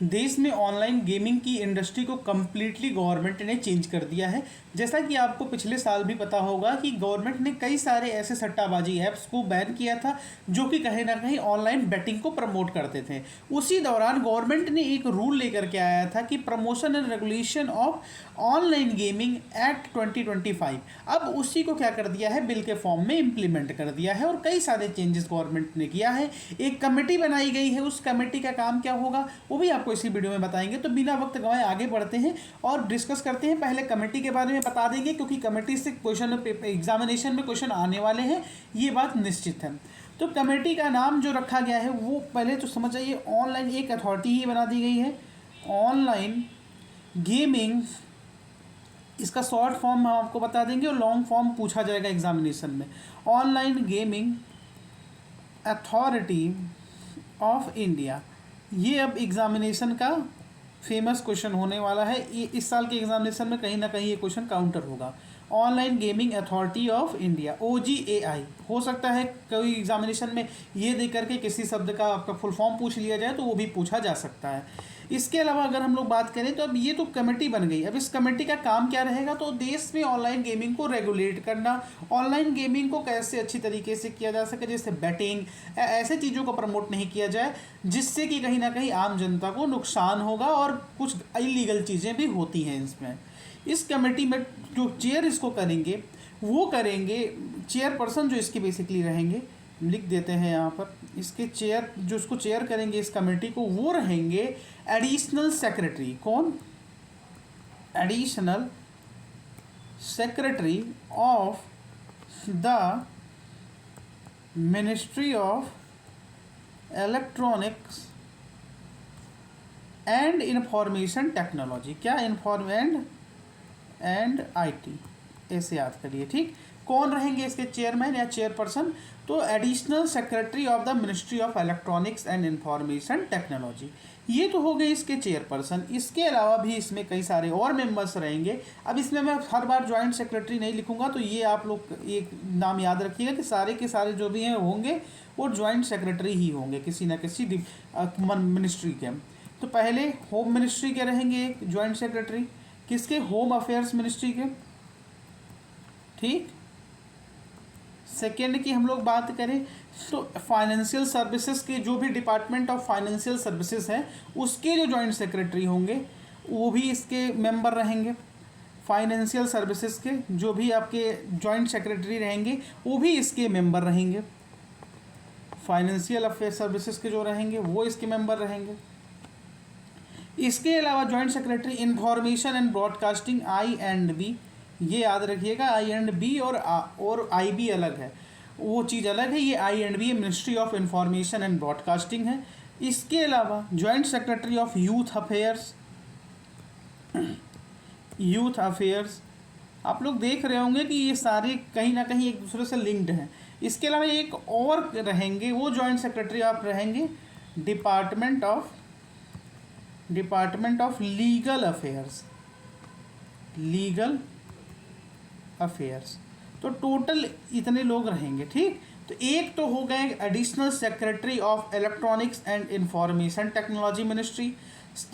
देश में online gaming की इंडस्ट्री को कम्प्लीटली गवर्नमेंट ने चेंज कर दिया है। जैसा कि आपको पिछले साल भी पता होगा कि गवर्नमेंट ने कई सारे ऐसे सट्टाबाजी ऐप्स को बैन किया था जो कि कहीं ना कहीं ऑनलाइन बेटिंग को प्रमोट करते थे। उसी दौरान गवर्नमेंट ने एक रूल लेकर के आया था कि promotion and regulation of online gaming act 2025। अब उसी को क्या कर दिया है, बिल के फॉर्म में इम्प्लीमेंट कर दिया है और कई सारे चेंजेस गवर्नमेंट ने किया है। एक कमेटी बनाई गई है, उस कमेटी का काम क्या होगा वो भी आपको इसी वीडियो में बताएंगे। तो बिना वक्त गंवाए आगे बढ़ते हैं और डिस्कस करते हैं। पहले कमेटी के बारे में बता देंगे क्योंकि कमेटी से क्वेश्चन एग्जामिनेशन में क्वेश्चन आने वाले हैं, ये बात निश्चित है। तो कमेटी का नाम जो रखा गया है वो पहले तो समझ आइए, ऑनलाइन एक अथॉरिटी ही बना दी गई है, ऑनलाइन गेमिंग। इसका शॉर्ट फॉर्म हम आपको बता देंगे और लॉन्ग फॉर्म पूछा जाएगा एग्जामिनेशन में। Online gaming authority of India, ये अब एग्जामिनेशन का फेमस क्वेश्चन होने वाला है। ये इस साल के एग्जामिनेशन में कहीं ना कहीं ये क्वेश्चन काउंटर होगा। Online gaming authority of India, OGAI। हो सकता है कोई एग्जामिनेशन में ये दे करके किसी शब्द का आपका फुल फॉर्म पूछ लिया जाए तो वो भी पूछा जा सकता है। इसके अलावा अगर हम लोग बात करें तो अब ये तो कमेटी बन गई। अब इस कमेटी का काम क्या रहेगा, तो देश में ऑनलाइन गेमिंग को रेगुलेट करना, ऑनलाइन गेमिंग को कैसे अच्छी तरीके से किया जा सके, जैसे बैटिंग ऐसे चीज़ों को प्रमोट नहीं किया जाए जिससे कि कहीं ना कहीं आम जनता को नुकसान होगा और कुछ इलीगल चीज़ें भी होती हैं इसमें। इस कमेटी में जो चेयर इसको करेंगे वो करेंगे चेयरपर्सन जो इसके बेसिकली रहेंगे, लिख देते हैं यहाँ पर, इसके चेयर जो इसको चेयर करेंगे इस कमेटी को वो रहेंगे एडिशनल सेक्रेटरी। कौन? Additional secretary of the ministry of electronics and information technology. क्या? एंड IT, ऐसे याद करिए, ठीक। कौन रहेंगे इसके चेयरमैन या चेयरपर्सन? तो additional secretary of the ministry of electronics and information technology, ये तो हो गए इसके चेयरपर्सन। इसके अलावा भी इसमें कई सारे और मेंबर्स रहेंगे। अब इसमें मैं हर बार जॉइंट सेक्रेटरी नहीं लिखूंगा, तो ये आप लोग एक नाम याद रखिएगा कि सारे के सारे जो भी हैं होंगे वो जॉइंट सेक्रेटरी ही होंगे किसी ना किसी मिनिस्ट्री के। तो पहले होम मिनिस्ट्री के रहेंगे एक जॉइंट सेक्रेटरी, किसके? होम अफेयर्स मिनिस्ट्री के, ठीक। सेकेंड की हम लोग बात करें तो फाइनेंशियल सर्विसेज के जो भी डिपार्टमेंट ऑफ फाइनेंशियल सर्विसेज हैं उसके जो जॉइंट सेक्रेटरी होंगे वो भी इसके मेंबर रहेंगे। फाइनेंशियल सर्विसेज के जो भी आपके जॉइंट सेक्रेटरी रहेंगे वो भी इसके मेंबर रहेंगे। फाइनेंशियल अफेयर सर्विसेज के जो रहेंगे वो इसके मेंबर रहेंगे। इसके अलावा joint secretary information and broadcasting, I&B, ये याद रखिएगा। I&B और IB अलग है, वो चीज़ अलग है। ये I&B ministry of information and broadcasting है। इसके अलावा joint secretary of youth affairs, आप लोग देख रहे होंगे कि ये सारे कहीं ना कहीं एक दूसरे से लिंक्ड हैं। इसके अलावा एक और रहेंगे, वो जॉइंट सेक्रेटरी आप रहेंगे डिपार्टमेंट ऑफ लीगल अफेयर्स। तो टोटल इतने लोग रहेंगे, ठीक। तो एक तो हो गए additional secretary of electronics and information technology ministry,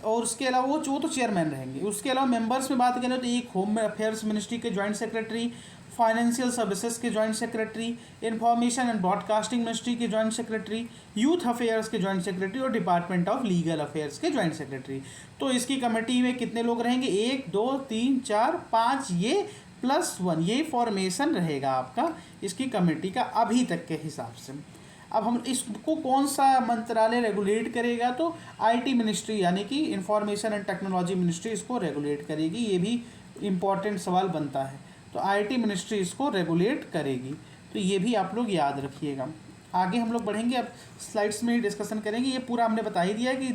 और उसके अलावा वो तो चेयरमैन रहेंगे। उसके अलावा मेंबर्स में बात करें तो एक होम अफेयर्स मिनिस्ट्री के जॉइंट सेक्रेटरी, फाइनेंशियल सर्विसेज के joint secretary, information and broadcasting ministry के जॉइंट सेक्रेटरी, यूथ अफेयर्स के जॉइंट सेक्रेटरी और डिपार्टमेंट ऑफ लीगल अफेयर्स के जॉइंट सेक्रेटरी। तो इसकी कमेटी में कितने लोग रहेंगे? 1 2 3 4 5, ये +1, ये फॉर्मेशन रहेगा आपका इसकी कमेटी का अभी तक के हिसाब से। अब हम इसको कौन सा मंत्रालय रेगुलेट करेगा, तो IT मिनिस्ट्री यानी कि इंफॉर्मेशन एंड टेक्नोलॉजी मिनिस्ट्री इसको रेगुलेट करेगी। ये भी इम्पॉर्टेंट सवाल बनता है, तो IT मिनिस्ट्री इसको रेगुलेट करेगी। तो ये भी आप लोग याद रखिएगा। आगे हम लोग बढ़ेंगे, अब स्लाइड्स में ही डिस्कशन करेंगे। ये पूरा हमने बता ही दिया है कि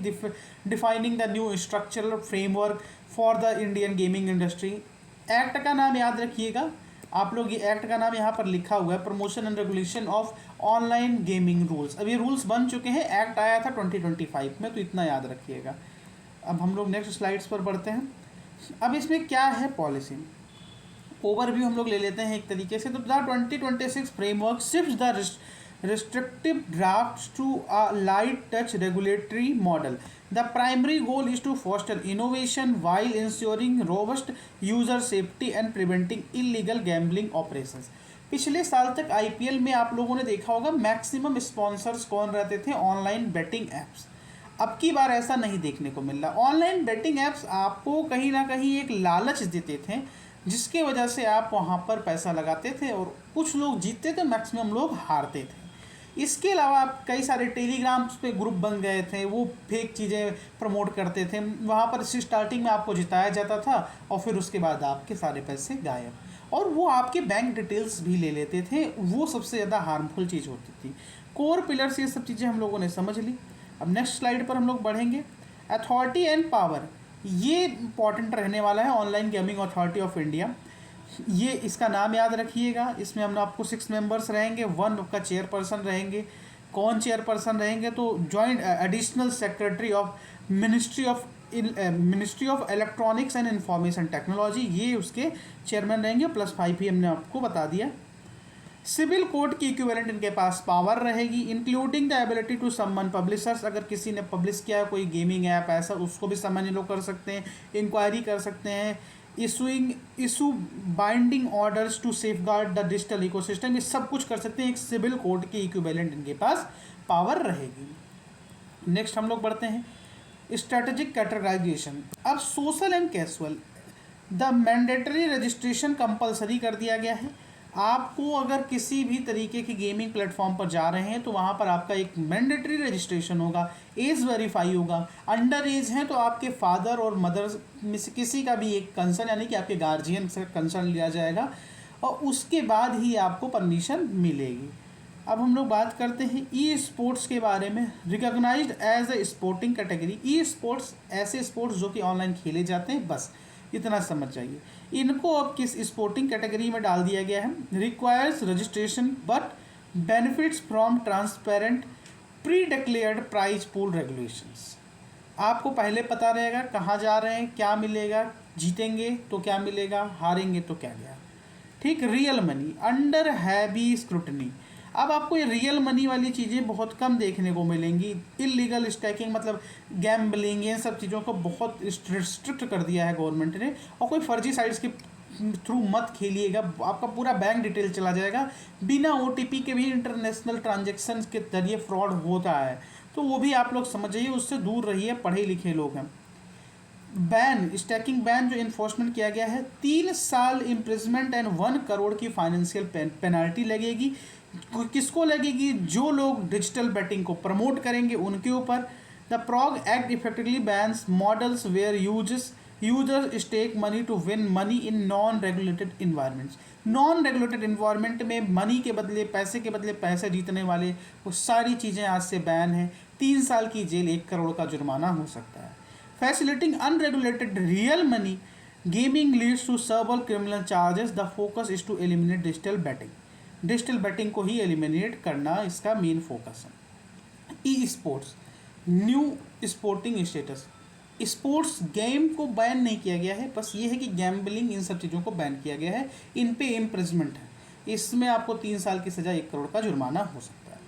defining the new structural framework for the Indian gaming industry. Act का नाम याद रखिएगा आप लोग, ये एक्ट का नाम यहाँ पर लिखा हुआ है, promotion and regulation of online gaming rules. अब ये रूल्स बन चुके हैं, एक्ट आया था 2025 में, तो इतना याद रखिएगा। अब हम लोग नेक्स्ट स्लाइड्स पर बढ़ते हैं। अब इसमें क्या है पॉलिसी, ओवरव्यू हम लोग ले लेते हैं एक तरीके से। तो the 2026 framework shifts the restrictive drafts to a light touch regulatory model. The primary goal is to foster innovation while ensuring robust user safety and preventing illegal gambling operations. पिछले साल तक आईपीएल में आप लोगों ने देखा होगा मैक्सिमम स्पॉन्सर्स कौन रहते थे, ऑनलाइन बेटिंग एप्स। अब की बार ऐसा नहीं देखने को मिल रहा। ऑनलाइन बेटिंग एप्स आपको कहीं ना कहीं एक लालच देते थे, जिसके वजह से आप वहाँ पर पैसा लगाते थे और कुछ लोग जीतते थे, मैक्सिमम लोग हारते थे। इसके अलावा आप कई सारे टेलीग्राम्स पे ग्रुप बन गए थे, वो फेक चीज़ें प्रमोट करते थे। वहाँ पर स्टार्टिंग में आपको जिताया जाता था और फिर उसके बाद आपके सारे पैसे गायब, और वो आपके बैंक डिटेल्स भी ले लेते थे। वो सबसे ज़्यादा हार्मफुल चीज़ होती थी। कोर पिलर्स ये सब चीज़ें हम लोगों ने समझ ली। अब नेक्स्ट स्लाइड पर हम लोग बढ़ेंगे। अथॉरिटी एंड पावर, ये इंपॉर्टेंट रहने वाला है। Online gaming authority of India, ये इसका नाम याद रखिएगा। इसमें हम आपको 6 मेंबर्स रहेंगे, 1 का चेयरपर्सन रहेंगे। कौन चेयरपर्सन रहेंगे? तो joint additional secretary of ministry of electronics and information technology, ये उसके चेयरमैन रहेंगे। +5 ही हमने आपको बता दिया। सिविल कोर्ट की इक्विवेलेंट इनके पास पावर रहेगी, including the ability to summon publishers. अगर किसी ने पब्लिश किया है कोई गेमिंग ऐप ऐसा, उसको भी समन लोग कर सकते हैं, इंक्वायरी कर सकते हैं, issue binding orders to safeguard the digital ecosystem, ये सब कुछ कर सकते हैं। एक सिविल कोर्ट की इक्विवेलेंट इनके पास पावर रहेगी। नेक्स्ट हम लोग बढ़ते हैं स्ट्रेटेजिक कैटेगराइजेशन। अब social and casual, the mandatory registration compulsory कर दिया गया है। आपको अगर किसी भी तरीके की गेमिंग प्लेटफॉर्म पर जा रहे हैं तो वहाँ पर आपका एक मैंडेटरी रजिस्ट्रेशन होगा, एज वेरीफाई होगा। अंडर एज हैं तो आपके फादर और मदर में से किसी का भी एक कंसर्न, यानी कि आपके गार्जियन से कंसर्न लिया जाएगा और उसके बाद ही आपको परमिशन मिलेगी। अब हम लोग बात करते हैं ई स्पोर्ट्स के बारे में। Recognized as a sporting category, esports ऐसे स्पोर्ट्स जो कि ऑनलाइन खेले जाते हैं, बस इतना समझ जाइए। इनको अब किस स्पोर्टिंग कैटेगरी में डाल दिया गया है? Requires registration but benefits from transparent pre declared prize pool regulations. आपको पहले पता रहेगा कहाँ जा रहे हैं, क्या मिलेगा, जीतेंगे तो क्या मिलेगा, हारेंगे तो क्या गया। ठीक, real money under heavy scrutiny. अब आपको ये रियल मनी वाली चीज़ें बहुत कम देखने को मिलेंगी। इलीगल स्टैकिंग मतलब गैम्बलिंग, ये सब चीज़ों को बहुत स्ट्रिक्ट कर दिया है गवर्नमेंट ने। और कोई फर्जी साइट्स के थ्रू मत खेलिएगा, आपका पूरा बैंक डिटेल चला जाएगा। बिना ओटीपी के भी इंटरनेशनल ट्रांजेक्शन के जरिए फ्रॉड होता है, तो वो भी आप लोग समझिए, उससे दूर रहिए, पढ़े लिखे लोग हैं। बैन, स्टैकिंग बैन जो इन्फोर्समेंट किया गया है, 3 साल इम्प्रिजमेंट एंड 1 करोड़ की फाइनेंशियल पेनल्टी लगेगी। किसको लगेगी? जो लोग डिजिटल बेटिंग को प्रमोट करेंगे उनके ऊपर। The PROG act effectively bans models where users stake money to win money in non regulated environments. Non regulated environment में मनी के बदले पैसे जीतने वाले वो सारी चीज़ें आज से बैन हैं। 3 साल की जेल, 1 करोड़ का जुर्माना हो सकता है। Facilitating unregulated real money gaming leads to several criminal charges. The focus is to eliminate digital betting. Digital betting को ही एलिमिनेट करना इसका मेन फोकस है। Esports, new sporting status. Sports game को बैन नहीं किया गया है, बस ये है कि गैम्बलिंग, इन सब चीज़ों को बैन किया गया है। इन पे इम्प्रिजमेंट है, इसमें आपको 3 साल की सज़ा, 1 करोड़ का जुर्माना हो सकता है।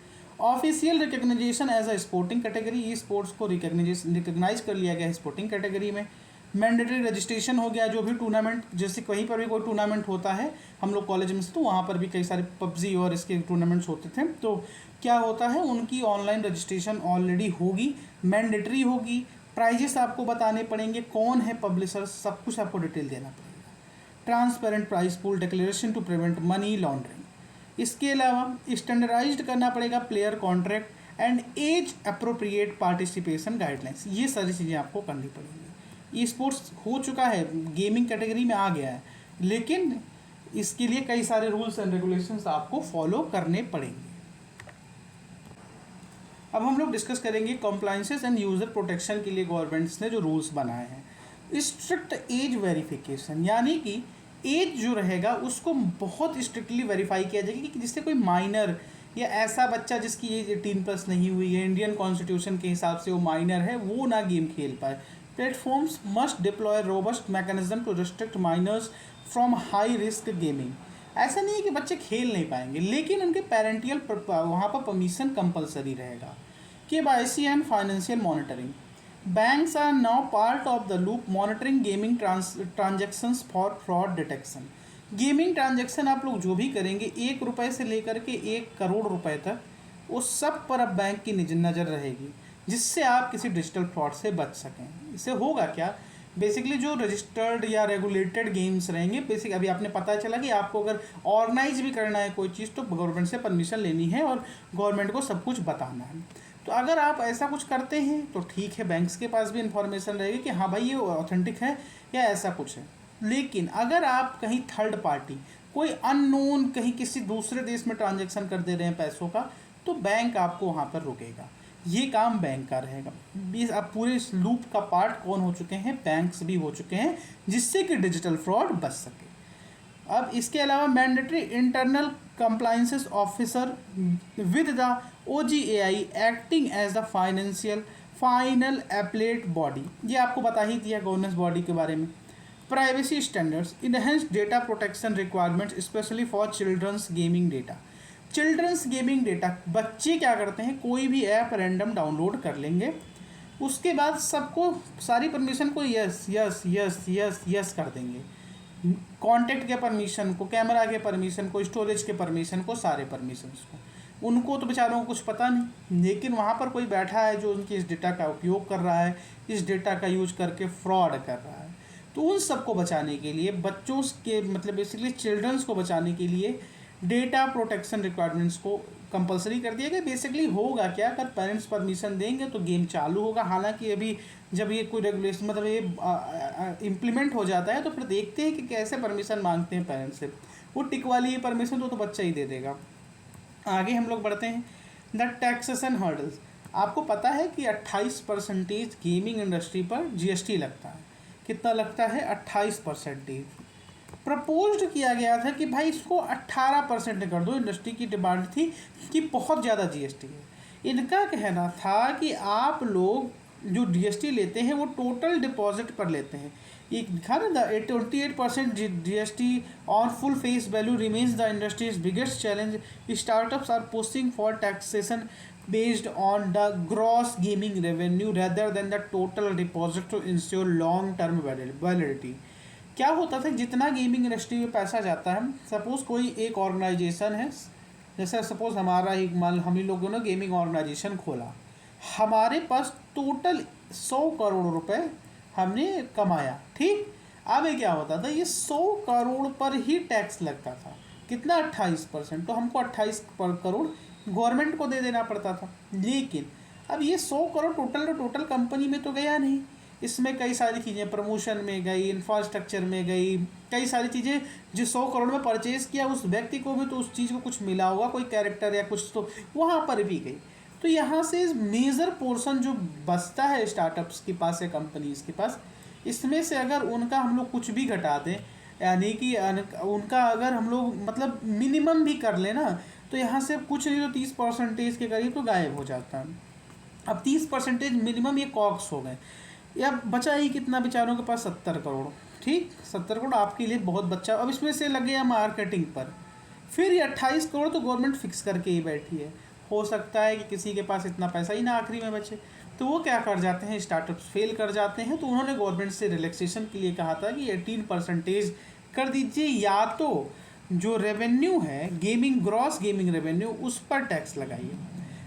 Official recognition as a sporting category, esports को रिकग्नाइज कर लिया गया है स्पोर्टिंग कैटेगरी में। मैंडेटरी रजिस्ट्रेशन हो गया। जो भी टूर्नामेंट, जैसे कहीं पर भी कोई टूर्नामेंट होता है, हम लोग कॉलेज में से, तो वहाँ पर भी कई सारे पबजी और इसके टूर्नामेंट्स होते थे, तो क्या होता है, उनकी ऑनलाइन रजिस्ट्रेशन ऑलरेडी होगी, मैंडेटरी होगी। प्राइजेस आपको बताने पड़ेंगे, कौन है पब्लिशर, सब कुछ आपको डिटेल देना पड़ेगा। Transparent price pool declaration to prevent money laundering. इसके अलावा स्टैंडर्डाइज्ड करना पड़ेगा player contract and age appropriate participation guidelines. ये सारी चीज़ें आपको करनी पड़ेंगी। ई स्पोर्ट्स हो चुका है, गेमिंग कैटेगरी में आ गया है, लेकिन इसके लिए कई सारे रूल्स एंड रेगुलेशंस आपको फॉलो करने पड़ेंगे। अब हम लोग डिस्कस करेंगे कॉम्प्लायंसेस एंड यूज़र प्रोटेक्शन के लिए गवर्नमेंट्स ने जो रूल्स बनाए हैं। स्ट्रिक्ट एज वेरिफिकेशन, यानी कि एज जो रहेगा उसको बहुत स्ट्रिक्टली वेरीफाई किया जाएगा कि जिससे कोई माइनर या ऐसा बच्चा जिसकी एज 18+ नहीं हुई है, इंडियन कॉन्स्टिट्यूशन के हिसाब से वो माइनर है, वो ना गेम खेल पाए। Platforms must deploy robust mechanism to restrict minors from high risk gaming. ऐसा नहीं है कि बच्चे खेल नहीं पाएंगे, लेकिन उनके पेरेंटियल वहाँ पर परमिशन कंपलसरी रहेगा। KYC and financial monitoring, banks are now part of the loop monitoring gaming transactions for fraud detection. Gaming transaction आप लोग जो भी करेंगे, 1 रुपये से लेकर के 1 करोड़ रुपए तक, उस सब पर अब बैंक की नज़र रहेगी, जिससे आप किसी डिजिटल फ्रॉड से बच सकें। इससे होगा क्या, बेसिकली जो रजिस्टर्ड या रेगुलेटेड गेम्स रहेंगे, बेसिक अभी आपने पता चला कि आपको अगर ऑर्गेनाइज भी करना है कोई चीज़ तो गवर्नमेंट से परमिशन लेनी है और गवर्नमेंट को सब कुछ बताना है। तो अगर आप ऐसा कुछ करते हैं तो ठीक है, बैंक्स के पास भी इंफॉर्मेशन रहेगी कि हाँ भाई ये ऑथेंटिक है या ऐसा कुछ है। लेकिन अगर आप कहीं थर्ड पार्टी, कोई अननोन कहीं किसी दूसरे देश में ट्रांजेक्शन कर दे रहे हैं पैसों का, तो बैंक आपको वहाँ पर रोकेगा। ये काम बैंक का रहेगा। बीस अब पूरे इस लूप का पार्ट कौन हो चुके हैं, बैंक्स भी हो चुके हैं, जिससे कि डिजिटल फ्रॉड बच सके। अब इसके अलावा mandatory internal compliances officer with the OGAI acting as the final appellate body, ये आपको बता ही दिया गवर्नेंस बॉडी के बारे में। Privacy standards, enhanced data protection requirements specially for children's gaming data. Children's gaming data, बच्चे क्या करते हैं, कोई भी ऐप रैंडम डाउनलोड कर लेंगे, उसके बाद सबको सारी परमिशन को yes yes yes yes yes कर देंगे, कॉन्टैक्ट के परमिशन को, कैमरा के परमिशन को, स्टोरेज के परमिशन को, सारे परमिशंस को। उनको तो बेचारों को कुछ पता नहीं, लेकिन वहाँ पर कोई बैठा है जो उनकी इस डेटा का उपयोग कर रहा है, इस डेटा का यूज करके फ्रॉड कर रहा है। तो उन सबको बचाने के लिए, बच्चों के मतलब बेसिकली चिल्ड्रंस को बचाने के लिए डेटा प्रोटेक्शन रिक्वायरमेंट्स को कंपलसरी कर दिया गया। बेसिकली होगा क्या, अगर पेरेंट्स परमिशन देंगे तो गेम चालू होगा। हालांकि अभी जब ये कोई रेगुलेशन मतलब ये इम्प्लीमेंट हो जाता है तो फिर देखते हैं कि कैसे परमिशन मांगते हैं पेरेंट्स से। वो टिक वाली ये परमिशन तो बच्चा ही दे देगा। आगे हम लोग बढ़ते हैं, द टैक्सेशन हर्डल्स। आपको पता है कि 28% गेमिंग इंडस्ट्री पर GST लगता है। कितना लगता है, 28%। प्रपोज्ड किया गया था कि भाई इसको 18% कर दो। इंडस्ट्री की डिमांड थी कि बहुत ज़्यादा GST है। इनका कहना था कि आप लोग जो GST लेते हैं वो टोटल डिपॉजिट पर लेते हैं। एक दिखा ना, the 28% GST on full face value remains the industry's biggest challenge. Startups are pushing for taxation based on the gross gaming revenue rather than the total deposit to ensure long term validity। क्या होता था, जितना gaming industry में पैसा जाता है, suppose कोई एक ऑर्गेनाइजेशन है, जैसे सपोज हमारा एक मान हम ही लोगों ने गेमिंग ऑर्गेनाइजेशन खोला, हमारे पास टोटल 100 करोड़ रुपए हमने कमाया, ठीक। अब ये क्या होता था, ये 100 करोड़ पर ही टैक्स लगता था। कितना, 28%। तो हमको 28 करोड़ गवर्नमेंट को दे देना पड़ता था। लेकिन अब ये 100 करोड़ टोटल कंपनी में तो गया नहीं, इसमें कई सारी चीज़ें प्रमोशन में गई, इंफ्रास्ट्रक्चर में गई, कई सारी चीज़ें जो 100 करोड़ में परचेज़ किया उस व्यक्ति को भी तो उस चीज़ को कुछ मिला होगा, कोई कैरेक्टर या कुछ तो वहाँ पर भी गई। तो यहाँ से मेजर पोर्शन जो बचता है स्टार्टअप्स के पास या कंपनीज के पास, इसमें से अगर उनका हम लोग कुछ भी घटा दें, यानी कि उनका अगर हम लोग मतलब मिनिमम भी कर लें ना, तो यहाँ से कुछ नहीं तो 30% के करीब तो गायब हो जाता है। अब 30% मिनिमम ये कॉक्स हो गए, या बचा ही कितना बेचारों के पास, 70 करोड़, ठीक। 70 करोड़ आपके लिए बहुत बच्चा। अब इसमें से लगे हैं मार्केटिंग पर, फिर ये 28 करोड़ तो गवर्नमेंट फिक्स करके ही बैठी है। हो सकता है कि किसी के पास इतना पैसा ही ना आखिरी में बचे, तो वो क्या कर जाते हैं, स्टार्टअप्स फेल कर जाते हैं। तो उन्होंने गवर्नमेंट से रिलैक्सेशन के लिए कहा था कि 18% कर दीजिए, या तो जो रेवेन्यू है गेमिंग, ग्रॉस गेमिंग रेवेन्यू, उस पर टैक्स लगाइए,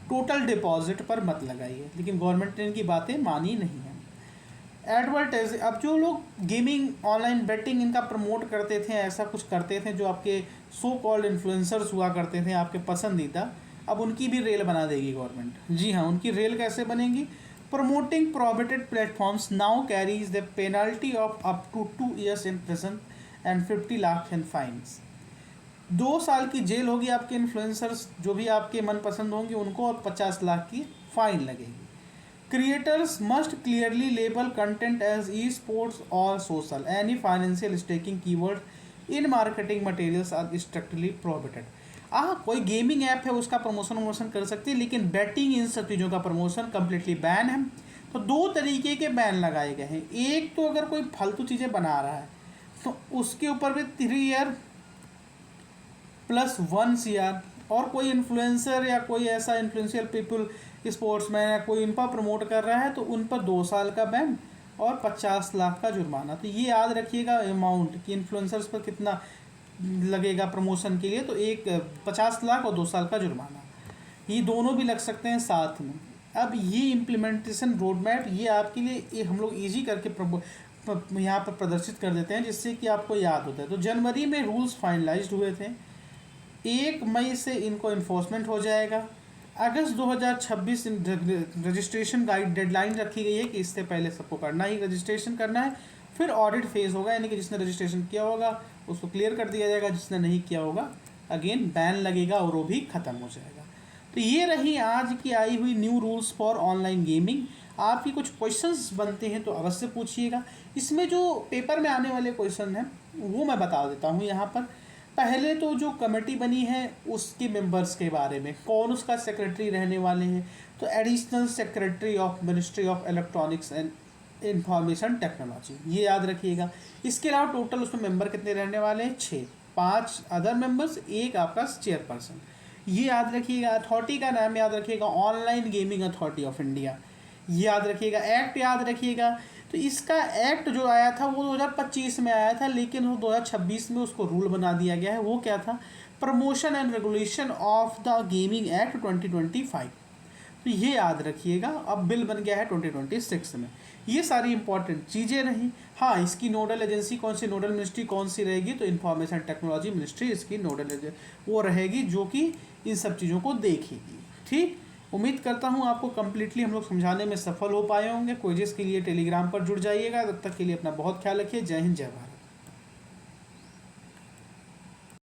टोटल डिपॉजिट पर मत लगाइए। लेकिन गवर्नमेंट ने इनकी बातें मानी नहीं है। एडवर्टाइज, अब जो लोग गेमिंग ऑनलाइन बेटिंग इनका प्रमोट करते थे, ऐसा कुछ करते थे, जो आपके सो कॉल्ड इन्फ्लुएंसर्स हुआ करते थे आपके पसंदीदा, अब उनकी भी रेल बना देगी गवर्नमेंट। जी हाँ, उनकी रेल कैसे बनेगी, promoting prohibited platforms now carries the penalty of up to 2 years in prison and 50 lakh in fines. 2 साल की जेल होगी आपके इन्फ्लुएंसर्स जो भी आपके मनपसंद होंगे उनको, और 50 लाख की फाइन लगेगी। Creators must clearly label content as esports और social. Any financial staking keyword in marketing materials are strictly prohibited. कोई गेमिंग ऐप है उसका प्रमोशन कर सकती है, लेकिन बैटिंग इन सब चीज़ों का प्रमोशन कम्प्लीटली बैन है। तो 2 तरीके के बैन लगाए गए हैं। एक तो अगर कोई फालतू चीज़ें बना रहा है तो उसके ऊपर भी 3 ईयर +1 CR, और कोई इन्फ्लुएंसर या कोई ऐसा इन्फ्लुएंशियल पीपल, स्पोर्ट्समैन या कोई इन पर प्रमोट कर रहा है तो उन पर 2 साल का बैन और 50 लाख का जुर्माना। तो ये याद रखिएगा अमाउंट कि इन्फ्लुएंसर्स पर कितना लगेगा प्रमोशन के लिए, तो एक 50 लाख और 2 साल का जुर्माना, ये दोनों भी लग सकते हैं साथ में। अब ये इम्प्लीमेंटेशन रोड मैप ये आपके लिए ये हम लोग ईजी करके यहाँ पर प्रदर्शित कर देते हैं जिससे कि आपको याद होता है। तो जनवरी में रूल्स फाइनलाइज्ड हुए थे, 1 मई से इनको इन्फोर्समेंट हो जाएगा। अगस्त 2026 रजिस्ट्रेशन गाइड डेडलाइन रखी गई है कि इससे पहले सबको करना ही रजिस्ट्रेशन करना है। फिर ऑडिट फेज होगा, यानी कि जिसने रजिस्ट्रेशन किया होगा उसको क्लियर कर दिया जाएगा, जिसने नहीं किया होगा अगेन बैन लगेगा और वो भी ख़त्म हो जाएगा। तो ये रही आज की आई हुई new rules for online gaming. आपकी कुछ क्वेश्चंस बनते हैं तो अवश्य पूछिएगा। इसमें जो पेपर में आने वाले क्वेश्चन हैं वो मैं बता देता हूँ यहाँ पर। पहले तो जो कमेटी बनी है उसके मेंबर्स के बारे में, कौन उसका सेक्रेटरी रहने वाले हैं, तो additional secretary of ministry of electronics and information technology, ये याद रखिएगा। इसके अलावा टोटल उसमें मेंबर कितने रहने वाले हैं, 6, 5 अदर मेंबर्स, 1 आपका चेयरपर्सन, ये याद रखिएगा। अथॉरिटी का नाम याद रखिएगा, online gaming authority of India, ये याद रखिएगा। एक्ट याद रखिएगा, तो इसका एक्ट जो आया था वो 2025 में आया था, लेकिन वो 2026 में उसको रूल बना दिया गया है। वो क्या था, promotion and regulation of the gaming act 2025, तो ये याद रखिएगा। अब बिल बन गया है 2026 में। ये सारी इंपॉर्टेंट चीज़ें रहीं। हाँ, इसकी नोडल एजेंसी कौन सी, नोडल मिनिस्ट्री कौन सी रहेगी, तो इंफॉर्मेशन टेक्नोलॉजी मिनिस्ट्री इसकी नोडल वो रहेगी जो कि इन सब चीज़ों को देखेगी। ठीक, उम्मीद करता हूँ आपको कम्प्लीटली हम लोग समझाने में सफल हो पाए होंगे। क्विज़ेस के लिए टेलीग्राम पर जुड़ जाइएगा। तब तक के लिए अपना बहुत ख्याल रखिए। जय हिंद, जय भारत।